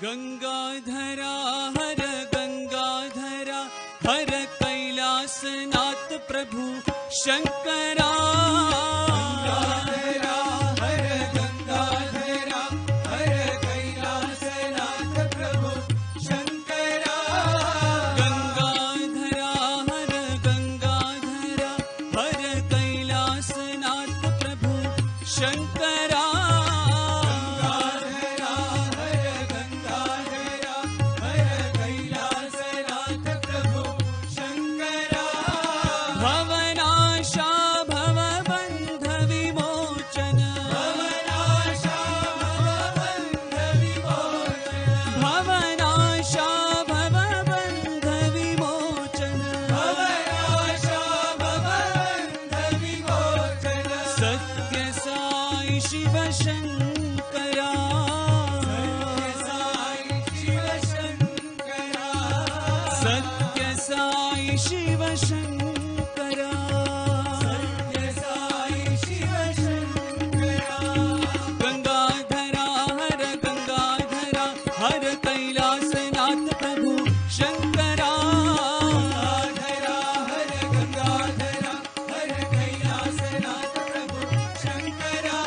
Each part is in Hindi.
गंगाधरा हर गंगाधरा हर कैलासनाथ प्रभु शंकरा। गंगाधरा हर गंगाधरा हर कैलासनाथ प्रभु शंकरा। गंगाधरा हर गंगाधरा हर कैलासनाथ प्रभु शंकरा। भवनाशा भवबन्ध विमोचन भवनाशा भवबन्ध विमोचन भवनाशा भवबन्ध विमोचन भवनाशा भवबन्ध विमोचन सत्य साई शिव शंकरा। सत्य साई शिव शंकरा। सत्य साई शिव शंकरा। गंगाधरा हर गंगाधरा हर कैलासनाथ प्रभु शंकरा। गंगाधरा हर गंगाधरा हर कैलासनाथ प्रभु शंकरा।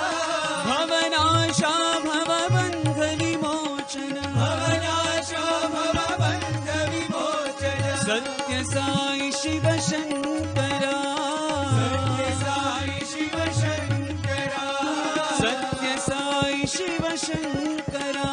भवनाशा भवबन्ध विमोचन भवनाशा भवबन्ध विमोचन सत्य साई शिव शंकरा। सत्य साई शिव शंकरा। सत्य साई शिव शंकरा।